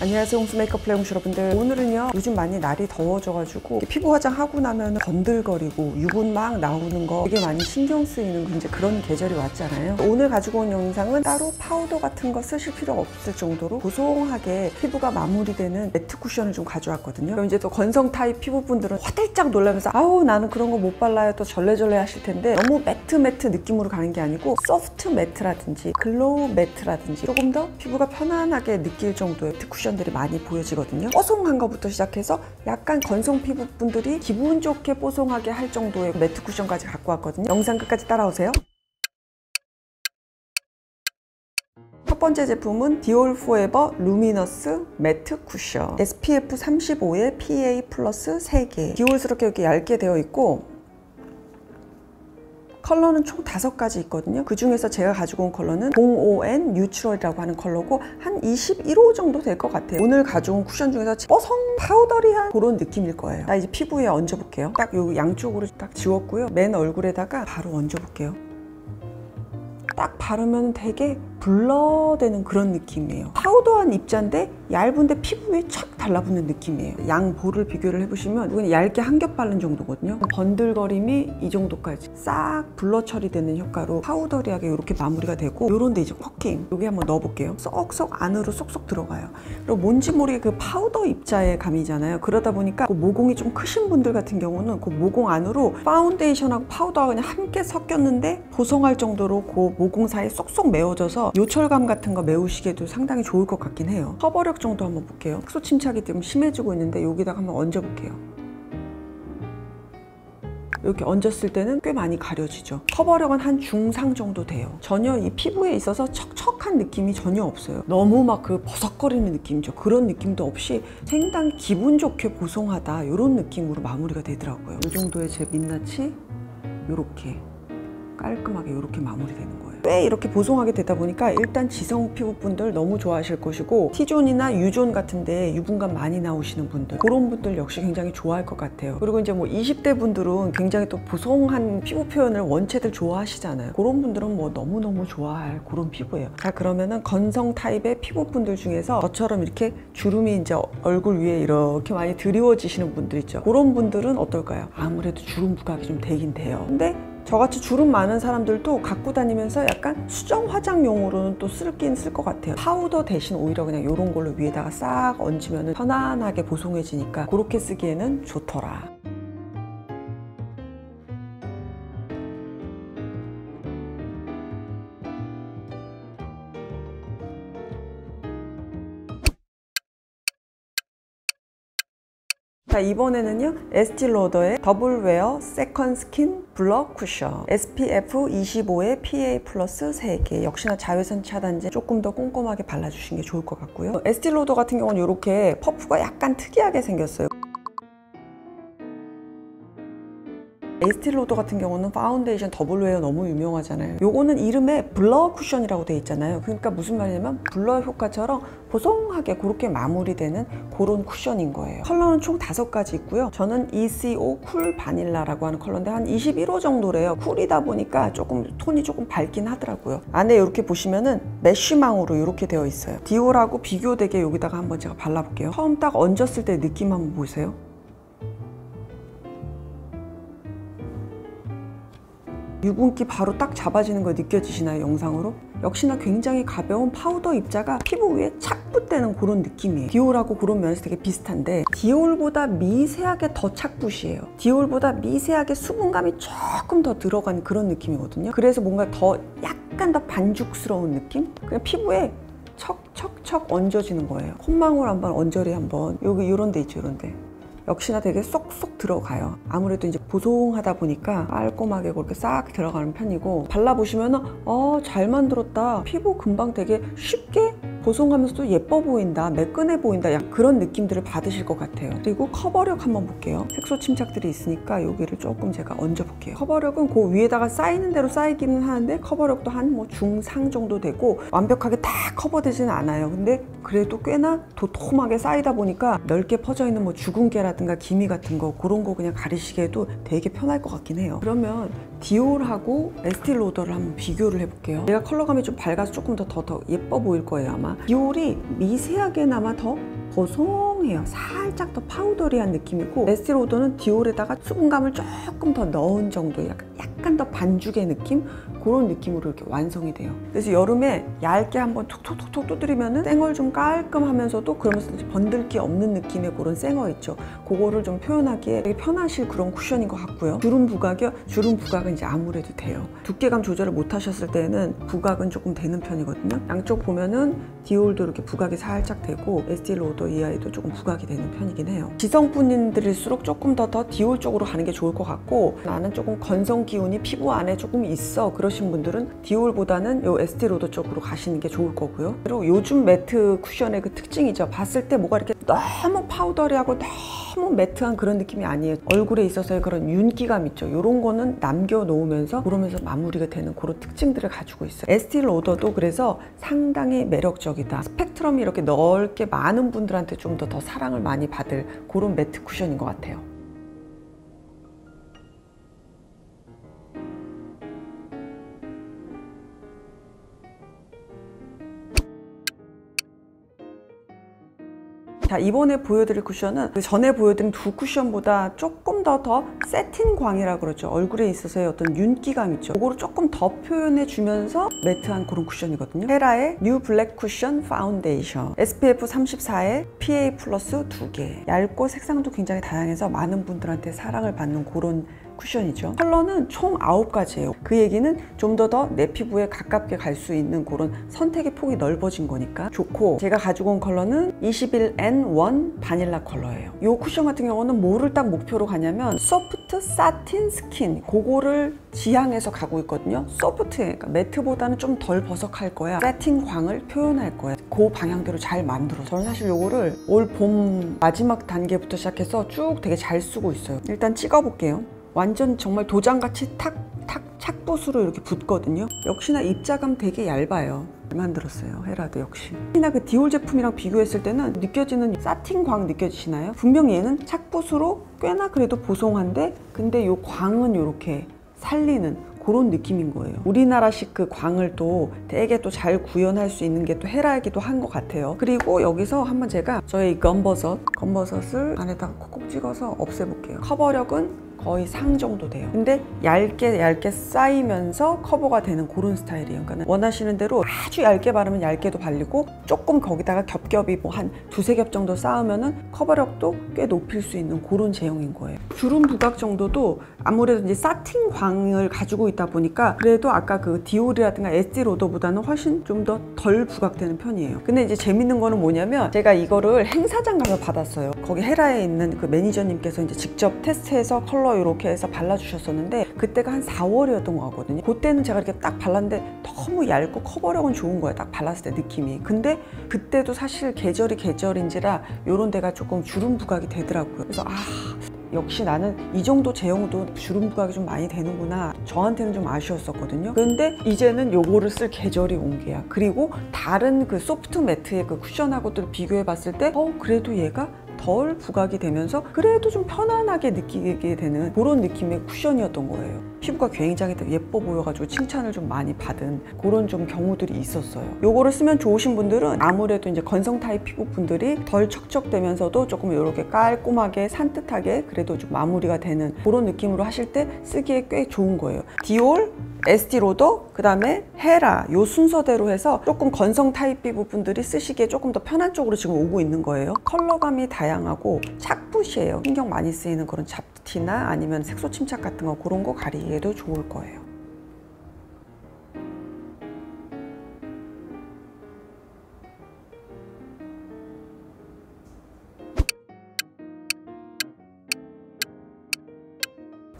안녕하세요, 홍수 메이크업 플레이 홍수 여러분들. 오늘은요, 요즘 많이 날이 더워져가지고 피부 화장하고 나면 건들거리고 유분 막 나오는 거 되게 많이 신경 쓰이는 이제 그런 계절이 왔잖아요. 오늘 가지고 온 영상은 따로 파우더 같은 거 쓰실 필요가 없을 정도로 보송하게 피부가 마무리되는 매트 쿠션을 좀 가져왔거든요. 그럼 이제 또 건성 타입 피부분들은 화들짝 놀라면서 아우 나는 그런 거 못 발라요, 또 절레절레 하실 텐데, 너무 매트 느낌으로 가는 게 아니고 소프트 매트라든지 글로우 매트라든지 조금 더 피부가 편안하게 느낄 정도의 매트 쿠션들이 많이 보여지거든요. 뽀송한 것부터 시작해서 약간 건성 피부분들이 기분 좋게 뽀송하게 할 정도의 매트 쿠션까지 갖고 왔거든요. 영상 끝까지 따라오세요. 첫 번째 제품은 디올 포에버 루미너스 매트 쿠션 SPF 35에 PA 플러스 3개. 디올스럽게 이렇게 얇게 되어 있고 컬러는 총 5가지 있거든요. 그 중에서 제가 가지고 온 컬러는 05N 뉴트럴이라고 하는 컬러고 한 21호 정도 될 것 같아요. 오늘 가져온 쿠션 중에서 뽀송 파우더리한 그런 느낌일 거예요. 나 이제 피부에 얹어볼게요. 딱 요 양쪽으로 딱 지웠고요. 맨 얼굴에다가 바로 얹어볼게요. 딱 바르면 되게 블러되는 그런 느낌이에요. 파우더한 입자인데 얇은데 피부에 착 달라붙는 느낌이에요. 양 볼을 비교를 해보시면 이건 얇게 한 겹 바른 정도거든요. 번들거림이 이 정도까지 싹 블러 처리되는 효과로 파우더리하게 이렇게 마무리가 되고, 요런데 이제 퍼킹 여기 한번 넣어볼게요. 쏙쏙 안으로 쏙쏙 들어가요. 그리고 뭔지 모르게 그 파우더 입자의 감이잖아요. 그러다 보니까 그 모공이 좀 크신 분들 같은 경우는 그 모공 안으로 파운데이션하고 파우더가 그냥 함께 섞였는데 보송할 정도로 그 모공 사이에 쏙쏙 메워져서 요철감 같은 거 메우시기에도 상당히 좋을 것 같긴 해요. 커버력 정도 한번 볼게요. 색소 침착이 좀 심해지고 있는데 여기다가 한번 얹어볼게요. 이렇게 얹었을 때는 꽤 많이 가려지죠. 커버력은 한 중상 정도 돼요. 전혀 이 피부에 있어서 척척한 느낌이 전혀 없어요. 너무 막 그 버석거리는 느낌이죠. 그런 느낌도 없이 상당히 기분 좋게 보송하다, 이런 느낌으로 마무리가 되더라고요. 이 정도의 제 민낯이 이렇게 깔끔하게 이렇게 마무리되는 거예요. 왜 이렇게 보송하게 되다 보니까 일단 지성 피부분들 너무 좋아하실 것이고, T존이나 U존 같은데 유분감 많이 나오시는 분들, 그런 분들 역시 굉장히 좋아할 것 같아요. 그리고 이제 뭐 20대 분들은 굉장히 또 보송한 피부 표현을 원체들 좋아하시잖아요. 그런 분들은 뭐 너무너무 좋아할 그런 피부예요. 자, 그러면은 건성 타입의 피부분들 중에서 저처럼 이렇게 주름이 이제 얼굴 위에 이렇게 많이 드리워지시는 분들 있죠. 그런 분들은 어떨까요? 아무래도 주름 부각이 좀 되긴 돼요. 근데 저같이 주름 많은 사람들도 갖고 다니면서 약간 수정 화장용으로는 또 쓸긴 쓸 것 같아요. 파우더 대신 오히려 그냥 이런 걸로 위에다가 싹 얹으면 편안하게 보송해지니까 그렇게 쓰기에는 좋더라. 자, 이번에는요, 에스티로더의 더블웨어 세컨 스킨 블러 쿠션 SPF 25에 PA 플러스 3개. 역시나 자외선 차단제 조금 더 꼼꼼하게 발라주시는 게 좋을 것 같고요. 에스티로더 같은 경우는 이렇게 퍼프가 약간 특이하게 생겼어요. 에스티로더 같은 경우는 파운데이션 더블웨어 너무 유명하잖아요. 요거는 이름에 블러 쿠션이라고 돼 있잖아요. 그러니까 무슨 말이냐면 블러 효과처럼 보송하게 그렇게 마무리되는 그런 쿠션인 거예요. 컬러는 총 5가지 있고요. 저는 ECO 쿨 바닐라라고 하는 컬러인데 한 21호 정도래요. 쿨이다 보니까 조금 톤이 조금 밝긴 하더라고요. 안에 이렇게 보시면은 메쉬망으로 이렇게 되어 있어요. 디올하고 비교되게 여기다가 한번 제가 발라볼게요. 처음 딱 얹었을 때 느낌 한번 보세요. 유분기 바로 딱 잡아지는 거 느껴지시나요? 영상으로? 역시나 굉장히 가벼운 파우더 입자가 피부 위에 착 붙대는 그런 느낌이에요. 디올하고 그런 면에서 되게 비슷한데, 디올보다 미세하게 더 착붙이에요. 디올보다 미세하게 수분감이 조금 더 들어간 그런 느낌이거든요. 그래서 뭔가 더 약간 더 반죽스러운 느낌? 그냥 피부에 척척척 얹어지는 거예요. 콧망울 한번 얹어리 한번, 여기 이런 데 있죠, 이런 데. 역시나 되게 쏙쏙 들어가요. 아무래도 이제 보송하다 보니까 깔끔하게 그렇게 싹 들어가는 편이고, 발라보시면은 잘 만들었다, 피부 금방 되게 쉽게 보송하면서도 예뻐 보인다, 매끈해 보인다, 약 그런 느낌들을 받으실 것 같아요. 그리고 커버력 한번 볼게요. 색소 침착들이 있으니까 여기를 조금 제가 얹어 볼게요. 커버력은 그 위에다가 쌓이는 대로 쌓이기는 하는데, 커버력도 한 뭐 중상 정도 되고 완벽하게 다 커버되지는 않아요. 근데 그래도 꽤나 도톰하게 쌓이다 보니까 넓게 퍼져 있는 뭐 주근깨라든가 기미 같은 거, 그런 거 그냥 가리시기에도 되게 편할 것 같긴 해요. 그러면 디올하고 에스티 로더를 한번 비교를 해볼게요. 얘가 컬러감이 좀 밝아서 조금 더 예뻐 보일 거예요 아마. 디올이 미세하게나마 더 보송해요. 살짝 더 파우더리한 느낌이고, 에스티 로더는 디올에다가 수분감을 조금 더 넣은 정도의 약간 더 반죽의 느낌? 그런 느낌으로 이렇게 완성이 돼요. 그래서 여름에 얇게 한번 톡톡톡톡 두드리면은 생얼 좀 깔끔하면서도 그러면서 번들기 없는 느낌의 그런 생얼 있죠. 그거를 좀 표현하기에 되게 편하실 그런 쿠션인 것 같고요. 주름 부각이요? 주름 부각은 이제 아무래도 돼요. 두께감 조절을 못 하셨을 때는 부각은 조금 되는 편이거든요. 양쪽 보면은 디올도 이렇게 부각이 살짝 되고 에스티 로더 이 아이도 조금 부각이 되는 편이긴 해요. 지성분들일수록 조금 더 디올 쪽으로 가는 게 좋을 것 같고, 나는 조금 건성 기운이 피부 안에 조금 있어 그러신 분들은 디올보다는 요 에스티 로더 쪽으로 가시는 게 좋을 거고요. 그리고 요즘 매트 쿠션의 그 특징이죠. 봤을 때 뭐가 이렇게 너무 파우더리하고 너무 매트한 그런 느낌이 아니에요. 얼굴에 있어서의 그런 윤기감 있죠. 이런 거는 남겨놓으면서 그러면서 마무리가 되는 그런 특징들을 가지고 있어요. 에스티 로더도 그래서 상당히 매력적이다. 스펙트럼이 이렇게 넓게 많은 분들한테 좀 더 사랑을 많이 받을 그런 매트 쿠션인 것 같아요. 자, 이번에 보여드릴 쿠션은 그 전에 보여드린 두 쿠션보다 조금 더 세틴 광이라고 그러죠. 얼굴에 있어서의 어떤 윤기감 있죠. 그거를 조금 더 표현해 주면서 매트한 그런 쿠션이거든요. 헤라의 뉴 블랙 쿠션 파운데이션, SPF 34에 PA 플러스 2개. 얇고 색상도 굉장히 다양해서 많은 분들한테 사랑을 받는 그런 쿠션이죠. 컬러는 총 9가지예요. 그 얘기는 좀 더 내 피부에 가깝게 갈 수 있는 그런 선택의 폭이 넓어진 거니까 좋고, 제가 가지고 온 컬러는 21N1 바닐라 컬러예요. 이 쿠션 같은 경우는 뭐를 딱 목표로 가냐면 소프트 사틴 스킨, 그거를 지향해서 가고 있거든요. 소프트, 그러니까 매트보다는 좀 덜 버석할 거야. 사틴 광을 표현할 거야. 그 방향대로 잘 만들어서 저는 사실 요거를 올 봄 마지막 단계부터 시작해서 쭉 되게 잘 쓰고 있어요. 일단 찍어볼게요. 완전 정말 도장같이 착붙으로 이렇게 붙거든요. 역시나 입자감 되게 얇아요. 잘 만들었어요. 헤라도 역시. 특히나 그 디올 제품이랑 비교했을 때는 느껴지는 사틴 광 느껴지시나요? 분명히 얘는 착붙으로 꽤나 그래도 보송한데, 근데 요 광은 이렇게 살리는 그런 느낌인 거예요. 우리나라식 그 광을 또 되게 또 잘 구현할 수 있는 게 또 헤라이기도 한 것 같아요. 그리고 여기서 한번 제가 저의 검버섯을 안에다가 콕콕 찍어서 없애볼게요. 커버력은 거의 상 정도 돼요. 근데 얇게 쌓이면서 커버가 되는 그런 스타일이에요. 그러니까 원하시는 대로 아주 얇게 바르면 얇게도 발리고, 조금 거기다가 겹겹이 뭐 한 두세 겹 정도 쌓으면은 커버력도 꽤 높일 수 있는 그런 제형인 거예요. 주름 부각 정도도 아무래도 이제 사틴 광을 가지고 있다 보니까 그래도 아까 그 디올이라든가 에스티 로더보다는 훨씬 좀 더 덜 부각되는 편이에요. 근데 이제 재밌는 거는 뭐냐면, 제가 이거를 행사장 가서 받았어요. 거기 헤라에 있는 그 매니저님께서 이제 직접 테스트해서 컬러 이렇게 해서 발라주셨었는데, 그때가 한 4월이었던 거 같거든요. 그때는 제가 이렇게 딱 발랐는데 너무 얇고 커버력은 좋은 거예요. 딱 발랐을 때 느낌이. 근데 그때도 사실 계절인지라 이런 데가 조금 주름 부각이 되더라고요. 그래서 역시 나는 이 정도 제형도 주름 부각이 좀 많이 되는구나. 저한테는 좀 아쉬웠었거든요. 그런데 이제는 요거를 쓸 계절이 온 게야. 그리고 다른 그 소프트 매트의 그 쿠션하고도 비교해 봤을 때 그래도 얘가 덜 부각이 되면서 그래도 좀 편안하게 느끼게 되는 그런 느낌의 쿠션이었던 거예요. 피부가 굉장히 예뻐 보여가지고 칭찬을 좀 많이 받은 그런 좀 경우들이 있었어요. 요거를 쓰면 좋으신 분들은 아무래도 이제 건성 타입 피부 분들이 덜 척척되면서도 조금 이렇게 깔끔하게 산뜻하게 그래도 좀 마무리가 되는 그런 느낌으로 하실 때 쓰기에 꽤 좋은 거예요. 디올, 에스티 로더, 그 다음에 헤라, 요 순서대로 해서 조금 건성 타입 피부 분들이 쓰시기에 조금 더 편한 쪽으로 지금 오고 있는 거예요. 컬러감이 다양하고 착붙이에요. 신경 많이 쓰이는 그런 잡티나 아니면 색소 침착 같은 거, 그런 거 가리기에도 좋을 거예요.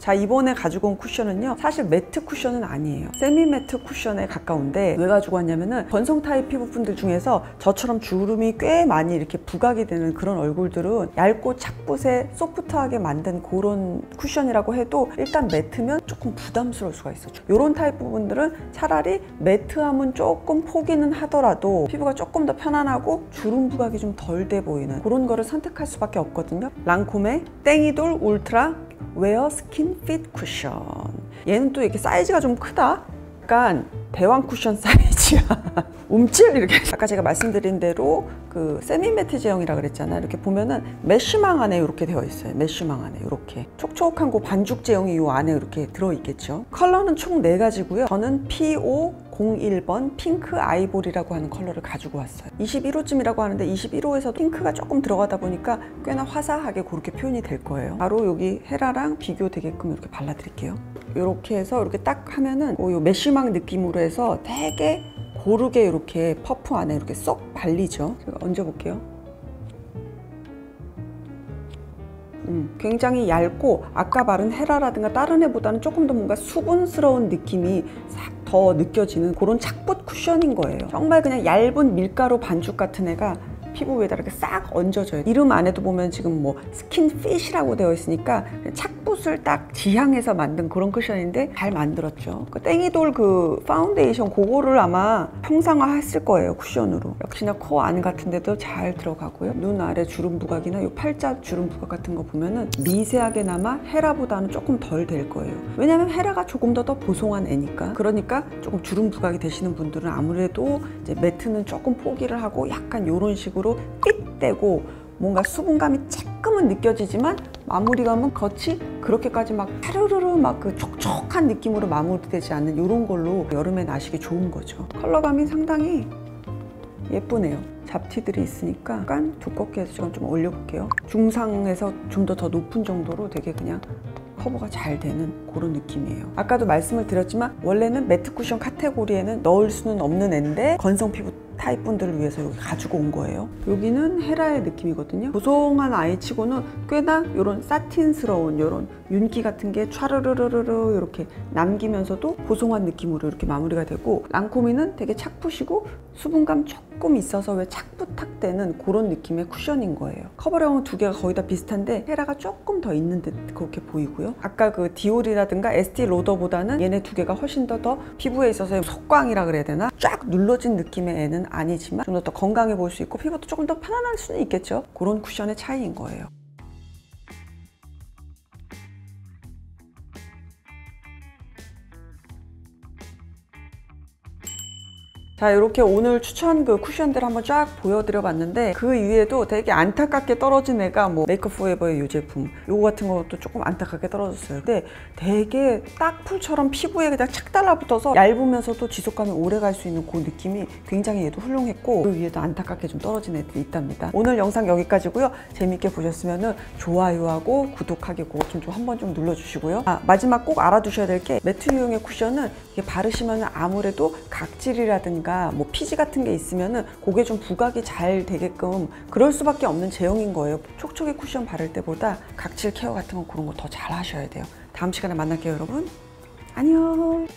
자, 이번에 가지고 온 쿠션은요, 사실 매트 쿠션은 아니에요. 세미 매트 쿠션에 가까운데, 왜 가지고 왔냐면은 건성 타입 피부분들 중에서 저처럼 주름이 꽤 많이 이렇게 부각이 되는 그런 얼굴들은 얇고 착붙에 소프트하게 만든 그런 쿠션이라고 해도 일단 매트면 조금 부담스러울 수가 있어요. 이런 타입 부분들은 차라리 매트함은 조금 포기는 하더라도 피부가 조금 더 편안하고 주름 부각이 좀 덜 돼 보이는 그런 거를 선택할 수밖에 없거든요. 랑콤의 땡이돌 울트라 웨어 스킨 핏 쿠션. 얘는 또 이렇게 사이즈가 좀 크다. 약간 대왕 쿠션 사이즈야. 움찔 이렇게. 아까 제가 말씀드린 대로 그 세미 매트 제형이라 그랬잖아요. 이렇게 보면은 메쉬망 안에 이렇게 되어 있어요. 메쉬망 안에 이렇게 촉촉한 그 반죽 제형이 이 안에 이렇게 들어 있겠죠. 컬러는 총 4가지고요. 저는 PO01번 핑크 아이보리라고 하는 컬러를 가지고 왔어요. 21호쯤이라고 하는데 21호에서 핑크가 조금 들어가다 보니까 꽤나 화사하게 그렇게 표현이 될 거예요. 바로 여기 헤라랑 비교되게끔 이렇게 발라드릴게요. 이렇게 해서 이렇게 딱 하면은 요 메쉬망 느낌으로 해서 되게 고르게 이렇게 퍼프 안에 이렇게 쏙 발리죠. 제가 얹어볼게요. 굉장히 얇고 아까 바른 헤라라든가 다른 애보다는 조금 더 뭔가 수분스러운 느낌이 싹 더 느껴지는 그런 착붙 쿠션인 거예요. 정말 그냥 얇은 밀가루 반죽 같은 애가 피부 위에다 이렇게 싹 얹어져요. 이름 안에도 보면 지금 뭐 스킨핏이라고 되어 있으니까 착붙을 딱 지향해서 만든 그런 쿠션인데 잘 만들었죠. 그 땡이돌 그 파운데이션 그거를 아마 형상화했을 거예요. 쿠션으로. 역시나 코 안 같은 데도 잘 들어가고요. 눈 아래 주름 부각이나 요 팔자 주름 부각 같은 거 보면은 미세하게나마 헤라보다는 조금 덜 될 거예요. 왜냐면 헤라가 조금 더 보송한 애니까. 그러니까 조금 주름 부각이 되시는 분들은 아무래도 이제 매트는 조금 포기를 하고 약간 요런 식으로 삑대고 뭔가 수분감이 조금은 느껴지지만 마무리감은 겉이 그렇게까지 막 타르르르 막 그 촉촉한 느낌으로 마무리되지 않는 이런 걸로 여름에 나시기 좋은 거죠. 컬러감이 상당히 예쁘네요. 잡티들이 있으니까 약간 두껍게 해서 지금 좀 올려볼게요. 중상에서 좀 더 높은 정도로 되게 그냥 커버가 잘 되는 그런 느낌이에요. 아까도 말씀을 드렸지만 원래는 매트 쿠션 카테고리에는 넣을 수는 없는 앤데 건성 피부 타입 분들을 위해서 여기 가지고 온 거예요. 여기는 헤라의 느낌이거든요. 보송한 아이치고는 꽤나 이런 사틴스러운 이런 윤기 같은 게 촤르르르르 이렇게 남기면서도 보송한 느낌으로 이렇게 마무리가 되고, 랑코미는 되게 착붙이고 수분감 조금 있어서 왜 착붙탁 되는 그런 느낌의 쿠션인 거예요. 커버력은 두 개가 거의 다 비슷한데 헤라가 조금 더 있는 듯 그렇게 보이고요. 아까 그 디올이라든가 에스티 로더보다는 얘네 두 개가 훨씬 더 피부에 있어서 속광이라 그래야 되나? 쫙 눌러진 느낌의 애는 아니지만 좀 더 건강해 보일 수 있고 피부도 조금 더 편안할 수는 있겠죠. 그런 쿠션의 차이인 거예요. 자, 이렇게 오늘 추천 그 쿠션들 한번 쫙 보여드려 봤는데, 그 위에도 되게 안타깝게 떨어진 애가 뭐 메이크업 포에버의 이 제품 요거 같은 것도 조금 안타깝게 떨어졌어요. 근데 되게 딱풀처럼 피부에 그냥 착 달라붙어서 얇으면서도 지속감이 오래 갈 수 있는 그 느낌이 굉장히 얘도 훌륭했고, 그 위에도 안타깝게 좀 떨어진 애들이 있답니다. 오늘 영상 여기까지고요. 재밌게 보셨으면 좋아요하고 구독하기 꼭 좀 한번 좀 눌러주시고요. 마지막 꼭 알아두셔야 될 게, 매트 유형의 쿠션은 이게 바르시면 아무래도 각질이라든가 뭐 피지 같은 게 있으면은 그게 좀 부각이 잘 되게끔 그럴 수밖에 없는 제형인 거예요. 촉촉이 쿠션 바를 때보다 각질 케어 같은 거 그런 거 더 잘 하셔야 돼요. 다음 시간에 만날게요, 여러분. 안녕.